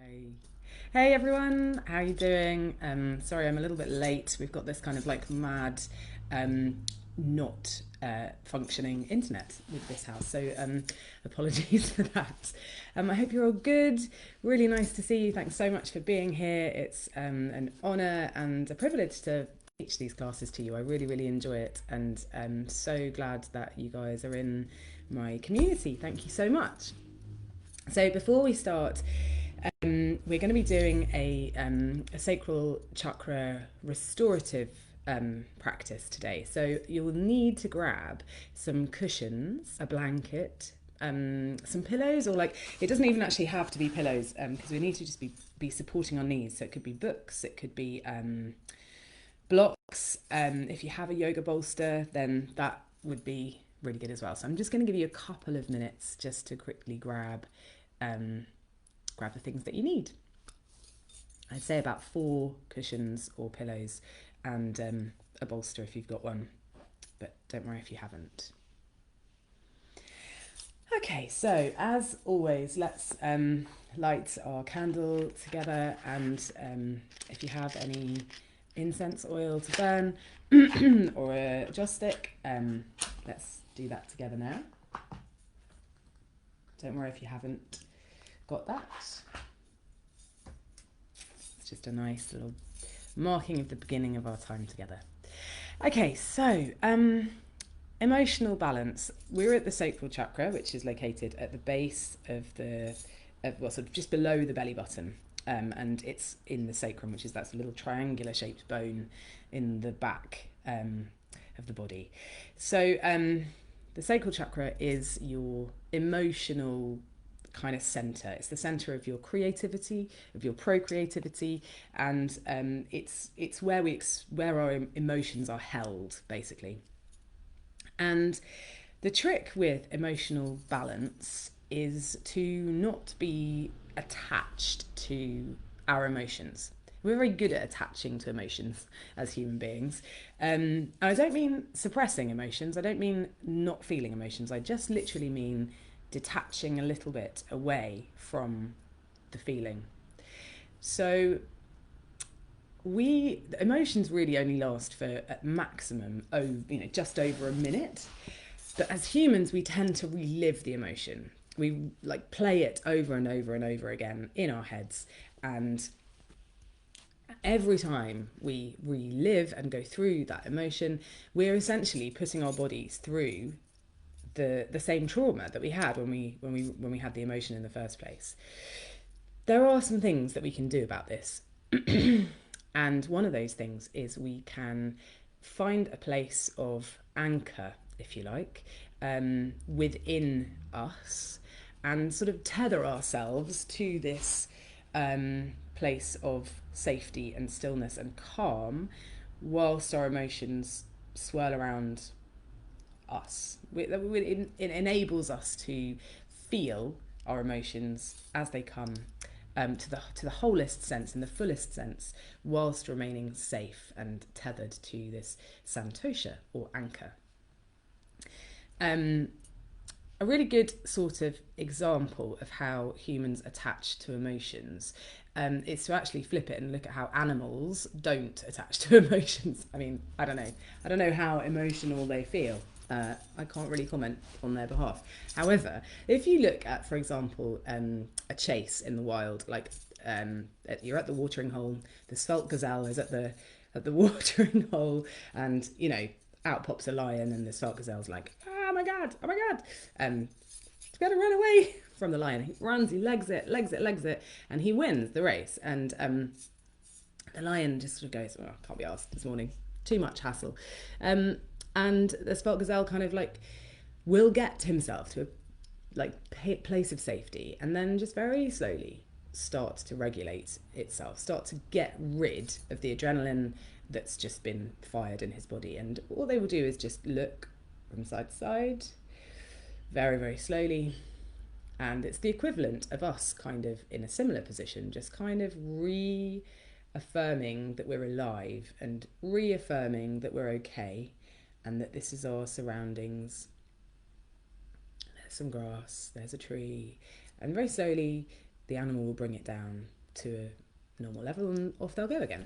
Hey. Hey everyone, how you doing? Sorry, I'm a little bit late. We've got this kind of like mad, not functioning internet with this house, so apologies for that. I hope you're all good. Really nice to see you. Thanks so much for being here. It's an honour and a privilege to teach these classes to you. I really, really enjoy it, and I'm so glad that you guys are in my community. Thank you so much. So before we start, we're going to be doing a sacral chakra restorative practice today. So you'll need to grab some cushions, a blanket, some pillows, or like it doesn't even actually have to be pillows because we need to just be supporting our knees. So it could be books, it could be blocks. If you have a yoga bolster, then that would be really good as well. So I'm just going to give you a couple of minutes just to quickly um, grab the things that you need. I'd say about 4 cushions or pillows and a bolster if you've got one, but don't worry if you haven't. Okay, so as always, let's light our candle together, and if you have any incense oil to burn or a joss stick, let's do that together now. Don't worry if you haven't got that. It's just a nice little marking of the beginning of our time together. Okay, so emotional balance. We're at the sacral chakra, which is located at the base of well, sort of just below the belly button. And it's in the sacrum, which is that little triangular shaped bone in the back of the body. So the sacral chakra is your emotional kind of center. It's the center of your creativity, of your procreativity, and it's where our emotions are held, basically. And the trick with emotional balance is to not be attached to our emotions. We're very good at attaching to emotions as human beings. And I don't mean suppressing emotions, I don't mean not feeling emotions, I just literally mean detaching a little bit away from the feeling. So emotions really only last for at maximum just over a minute, but as humans we tend to relive the emotion. We like play it over and over and over again in our heads, and every time we relive and go through that emotion, we're essentially putting our bodies through the same trauma that we had when we had the emotion in the first place. There are some things that we can do about this. And one of those things is we can find a place of anchor, if you like, within us, and sort of tether ourselves to this place of safety and stillness and calm whilst our emotions swirl around us. It enables us to feel our emotions as they come, to the wholest sense, in the fullest sense, whilst remaining safe and tethered to this santosha or anchor. A really good sort of example of how humans attach to emotions is to actually flip it and look at how animals don't attach to emotions. I mean, I don't know how emotional they feel. I can't really comment on their behalf. However, if you look at, for example, a chase in the wild, like you're at the watering hole, the svelte gazelle is at the watering hole, and out pops a lion, and the svelte gazelle's like, oh my god, oh my god, it's got to run away from the lion. He runs, he legs it, and he wins the race. And the lion just sort of goes, oh, I can't be asked this morning, too much hassle. And the svelte gazelle kind of like will get himself to a place of safety, and then just very slowly start to regulate itself, start to get rid of the adrenaline that's just been fired in his body. And all they will do is just look from side to side, very, very slowly. And it's the equivalent of us kind of in a similar position, just kind of reaffirming that we're alive and reaffirming that we're okay and that this is our surroundings. There's some grass, there's a tree, and very slowly the animal will bring it down to a normal level and off they'll go again.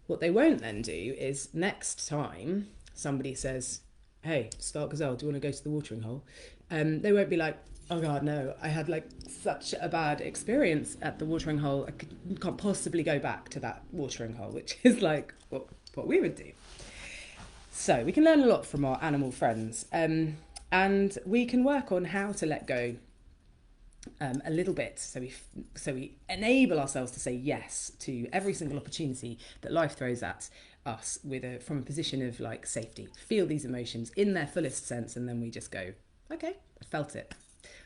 What they won't then do is next time somebody says, hey, Stark Gazelle, do you want to go to the watering hole? They won't be like, oh God, no, I had like such a bad experience at the watering hole. Can't possibly go back to that watering hole, which is like what we would do. So we can learn a lot from our animal friends, and we can work on how to let go a little bit, so we enable ourselves to say yes to every single opportunity that life throws at us from a position of like safety. Feel these emotions in their fullest sense, and then we just go, okay, I felt it,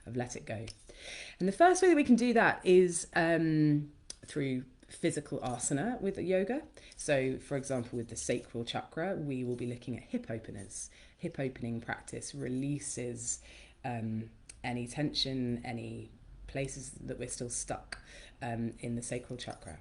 I've let it go. And the first way that we can do that is through physical asana with yoga. So for example, with the sacral chakra, we will be looking at hip openers. Hip opening practice releases any tension, any places that we're still stuck in the sacral chakra.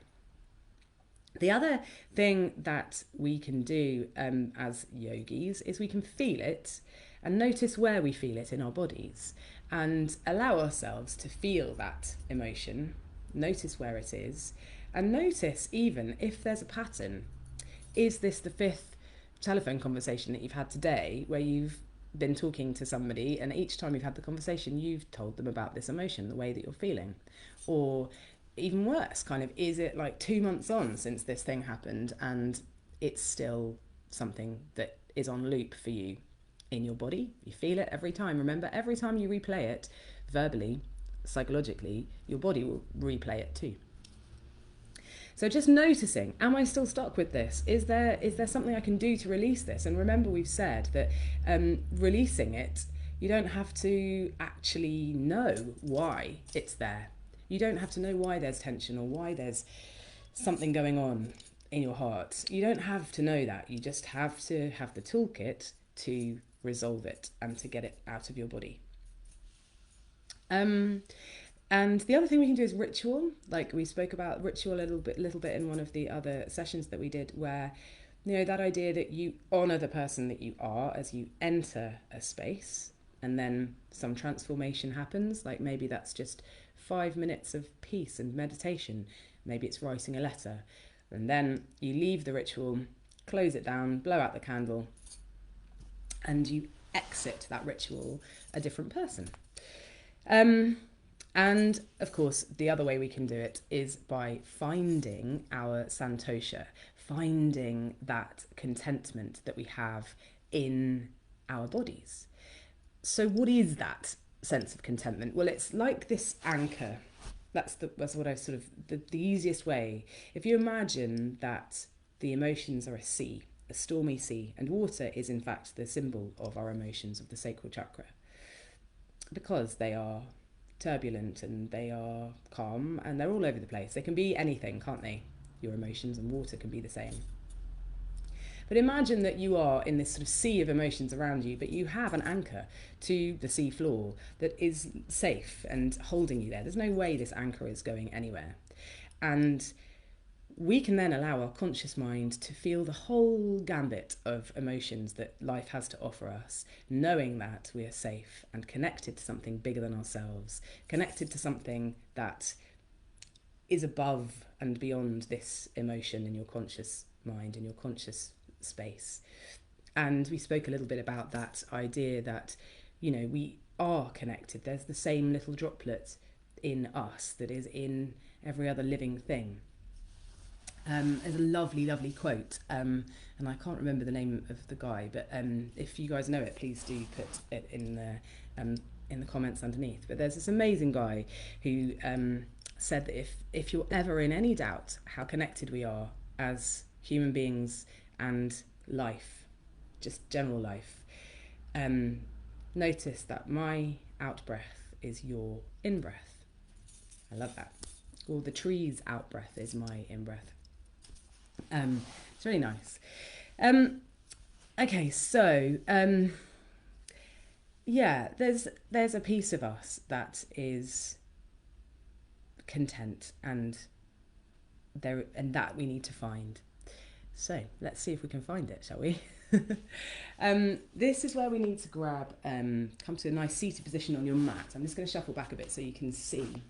The other thing that we can do as yogis is we can feel it and notice where we feel it in our bodies and allow ourselves to feel that emotion, notice where it is, and notice even if there's a pattern. Is this the 5th telephone conversation that you've had today where you've been talking to somebody and each time you've had the conversation you've told them about this emotion, the way that you're feeling? Or even worse, kind of, is it like 2 months on since this thing happened and it's still something that is on loop for you in your body? You feel it every time. Remember, every time you replay it verbally, psychologically, your body will replay it too. So just noticing, am I still stuck with this? Is there something I can do to release this? And remember, we've said that releasing it, you don't have to actually know why it's there. You don't have to know why there's tension or why there's something going on in your heart. You don't have to know that. You just have to have the toolkit to resolve it and to get it out of your body. And the other thing we can do is ritual. Like we spoke about ritual a little bit in one of the other sessions that we did, where, you know, that idea that you honour the person that you are as you enter a space, and then some transformation happens. Like maybe that's just 5 minutes of peace and meditation. Maybe it's writing a letter. And then you leave the ritual, close it down, blow out the candle, and you exit that ritual a different person. And of course, the other way we can do it is by finding our santosha, finding that contentment that we have in our bodies. So what is that sense of contentment? Well, it's like this anchor. That's what I sort of, the easiest way. If you imagine that the emotions are a sea, a stormy sea, and water is in fact the symbol of our emotions, of the sacral chakra, because they are turbulent and they are calm and they're all over the place. They can be anything, can't they? Your emotions, and water can be the same. But imagine that you are in this sort of sea of emotions around you, but you have an anchor to the sea floor that is safe and holding you there. There's no way this anchor is going anywhere. And we can then allow our conscious mind to feel the whole gambit of emotions that life has to offer us, knowing that we are safe and connected to something bigger than ourselves, connected to something that is above and beyond this emotion in your conscious mind, in your conscious space. And we spoke a little bit about that idea that, you know, we are connected. There's the same little droplet in us that is in every other living thing. There's a lovely quote, and I can't remember the name of the guy, but if you guys know it, please do put it in the comments underneath. But there's this amazing guy who said that if you're ever in any doubt how connected we are as human beings and life, just general life, notice that my out-breath is your in-breath. I love that. Or the tree's out-breath is my in-breath. It's really nice. Okay, so yeah, there's a piece of us that is content, and that we need to find. So let's see if we can find it, shall we? This is where we need to grab, come to a nice seated position on your mat. I'm just going to shuffle back a bit so you can see.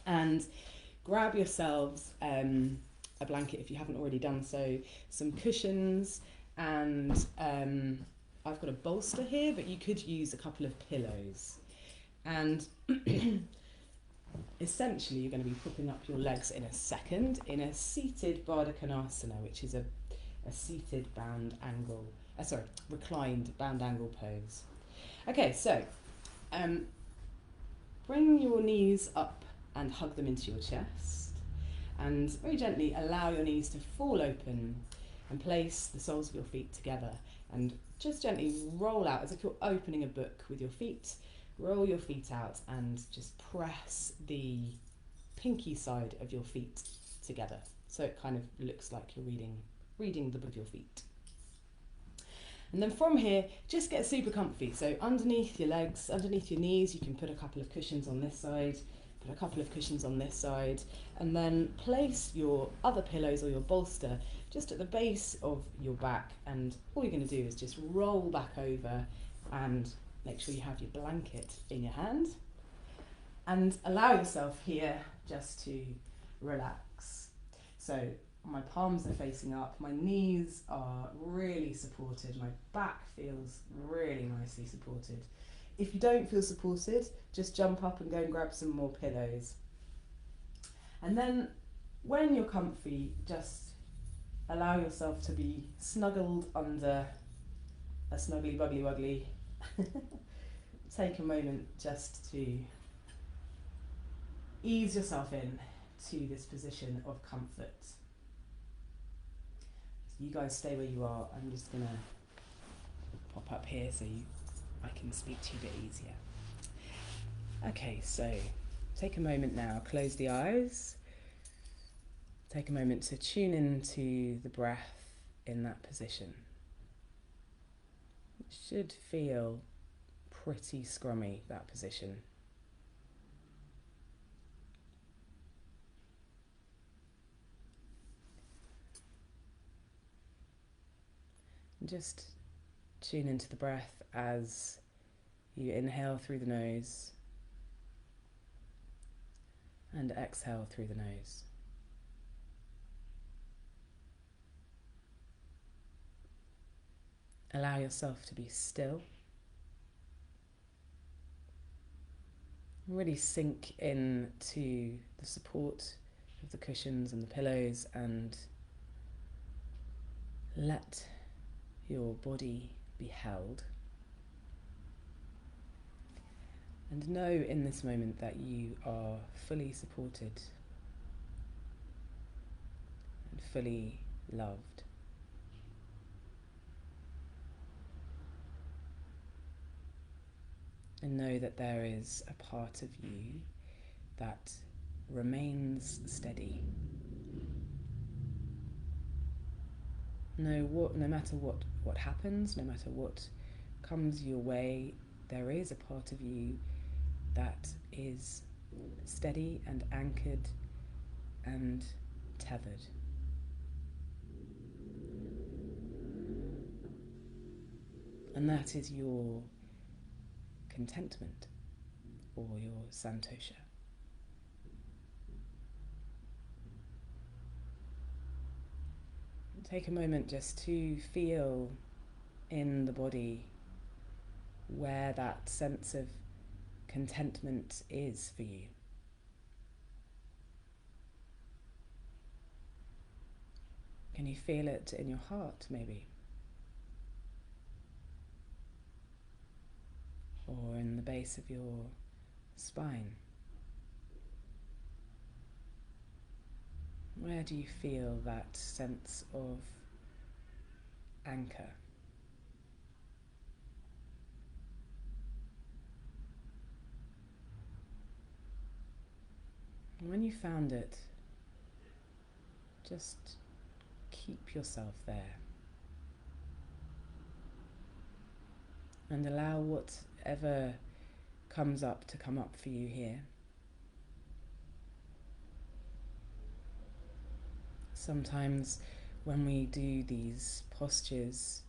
And grab yourselves a blanket if you haven't already done so, some cushions, and I've got a bolster here, but you could use a couple of pillows. And essentially you're going to be propping up your legs in a second in a seated Baddha Konasana, which is a seated reclined bound angle pose. Okay, so bring your knees up and hug them into your chest, and very gently allow your knees to fall open and place the soles of your feet together, and just gently roll out as if you're opening a book with your feet. Roll your feet out and just press the pinky side of your feet together, so it kind of looks like you're reading the book of your feet. And then from here, just get super comfy. So underneath your legs, underneath your knees, you can put a couple of cushions on this side, put a couple of cushions on this side, and then place your other pillows or your bolster just at the base of your back. And all you're going to do is just roll back over and make sure you have your blanket in your hand. And allow yourself here just to relax. So my palms are facing up, my knees are really supported, my back feels really nicely supported. If you don't feel supported, just jump up and go and grab some more pillows. And then when you're comfy, just allow yourself to be snuggled under a snuggly buggly wuggly. Take a moment just to ease yourself in to this position of comfort. You guys stay where you are. I'm just going to pop up here so I can speak to you a bit easier. Okay, so take a moment now, close the eyes. Take a moment to tune into the breath in that position. It should feel pretty scrummy, that position. Just tune into the breath as you inhale through the nose and exhale through the nose. Allow yourself to be still. Really sink in to the support of the cushions and the pillows, and let your body be held. And know in this moment that you are fully supported and fully loved. And know that there is a part of you that remains steady. No matter what happens, no matter what comes your way, there is a part of you that is steady and anchored and tethered. And that is your contentment or your santosha. Take a moment just to feel in the body where that sense of contentment is for you. Can you feel it in your heart, maybe? Or in the base of your spine? Where do you feel that sense of anchor? And when you found it, just keep yourself there. And allow whatever comes up to come up for you here. Sometimes when we do these postures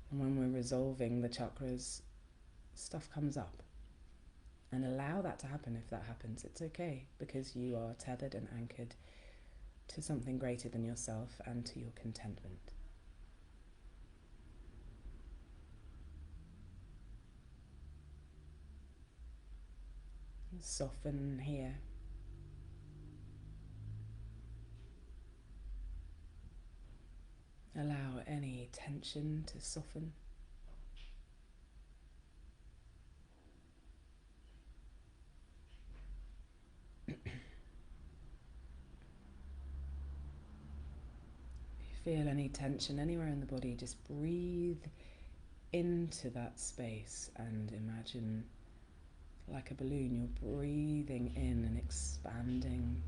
and when we're resolving the chakras, stuff comes up. And allow that to happen if that happens. It's okay, because you are tethered and anchored to something greater than yourself and to your contentment. Soften here. Allow any tension to soften. If you feel any tension anywhere in the body, just breathe into that space and imagine, like a balloon, you're breathing in and expanding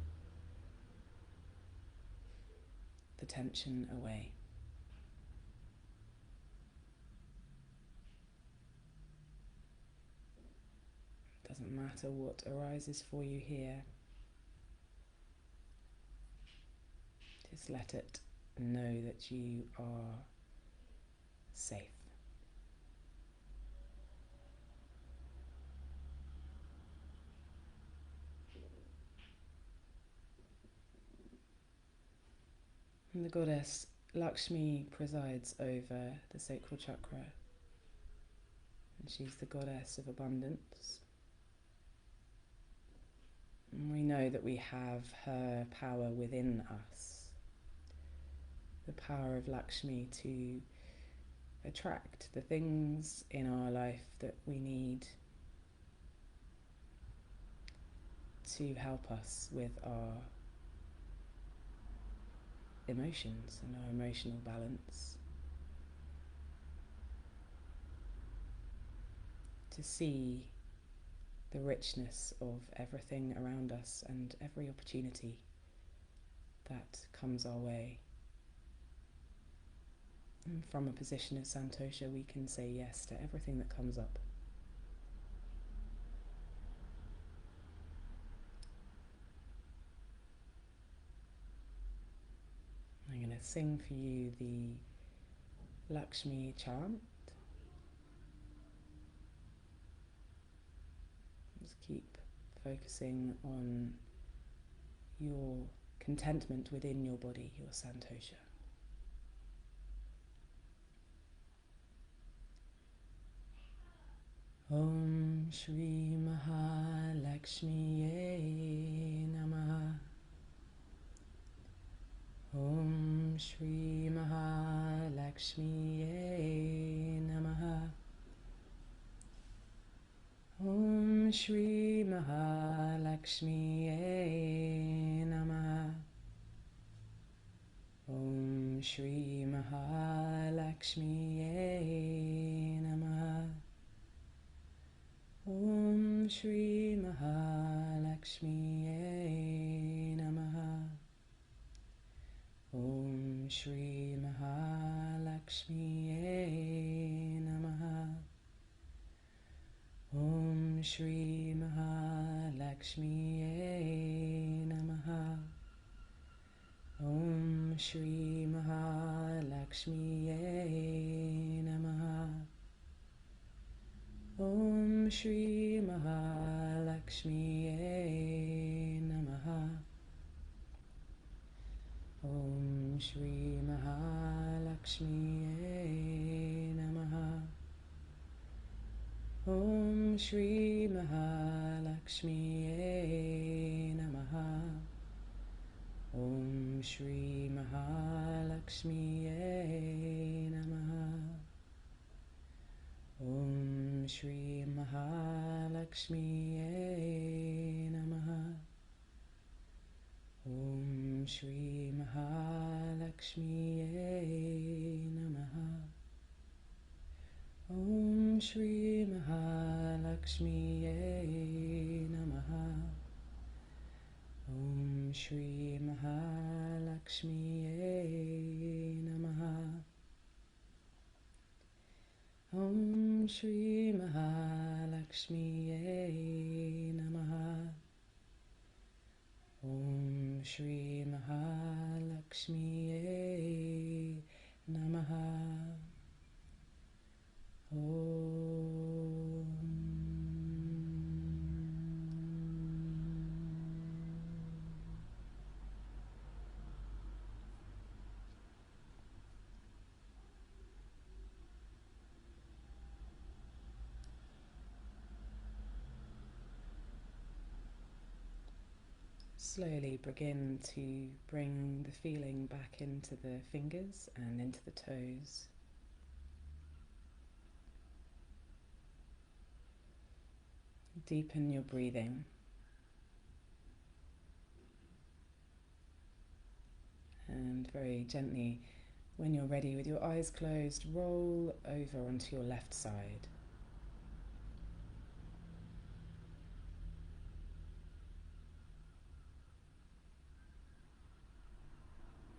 the tension away. Doesn't matter what arises for you here. Just let it know that you are safe. And the goddess Lakshmi presides over the Sacral Chakra, and she's the goddess of abundance. And we know that we have her power within us, the power of Lakshmi to attract the things in our life that we need to help us with our emotions and our emotional balance, to see the richness of everything around us and every opportunity that comes our way. And from a position of Santosha, we can say yes to everything that comes up. I'm going to sing for you the Lakshmi chant. Just keep focusing on your contentment within your body, your Santosha. Om Shri Mahalakshmiye Namaha. Om Shri Mahalakshmiye Namaha. Om Shri Mahalakshmiye Namaha. Om Shri Mahalakshmiye Namaha. Om Shri Mahalakshmiye Namaha. Om Shri Mahalakshmiye Namaha. Om Shri Mahalakshmiye Namaha. Om Shri Mahalakshmiye Namaha. Om Shri Mahalakshmiye Namaha. Om Shri Mahalakshmiye Namaha. Om Shri Mahalakshmiye Namaha. Om Shri Mahalakshmiye Namaha. Om Shri Mahalakshmiye Namaha. Om Shri Mahalakshmiye Namaha. Om Shri Mahalakshmiye Namaha. Om Shri Mahalakshmiye Namaha. Om Shri Mahalakshmiye Namaha. Om Shri Mahalakshmiye Namaha. Om slowly begin to bring the feeling back into the fingers and into the toes. Deepen your breathing. And very gently, when you're ready, with your eyes closed, roll over onto your left side.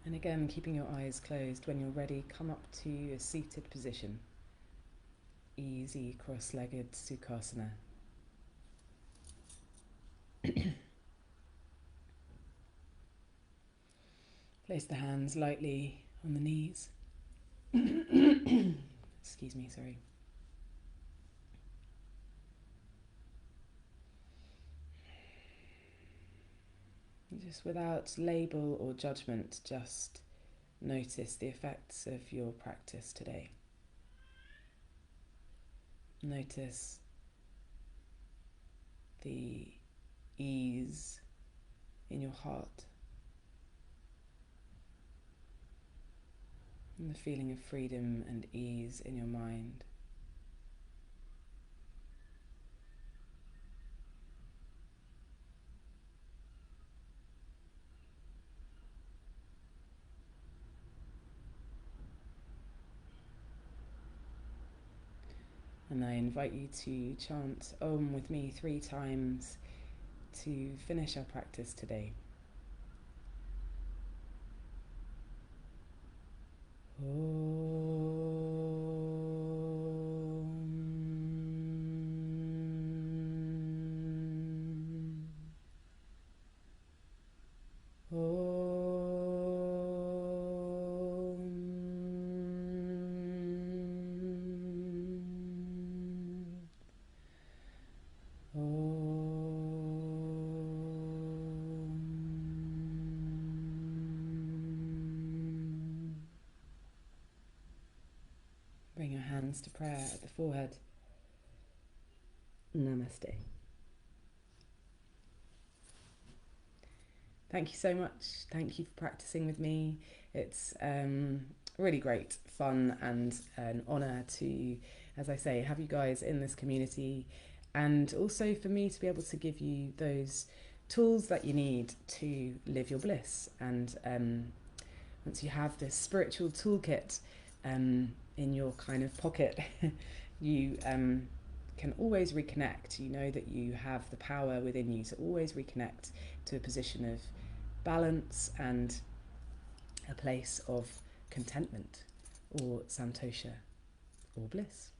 And again, keeping your eyes closed, when you're ready, come up to a seated position. Easy cross-legged Sukhasana. Place the hands lightly on the knees. Excuse me, sorry. Just without label or judgment, just notice the effects of your practice today. Notice the ease in your heart and the feeling of freedom and ease in your mind. And I invite you to chant Om with me 3 times to finish our practice today. Bring your hands to prayer at the forehead. Namaste. Thank you so much. Thank you for practicing with me. It's really great fun and an honour to, as I say, have you guys in this community, and also for me to be able to give you those tools that you need to live your bliss. And once you have this spiritual toolkit in your kind of pocket, you can always reconnect. You know that you have the power within you to always reconnect to a position of balance and a place of contentment or santosha or bliss.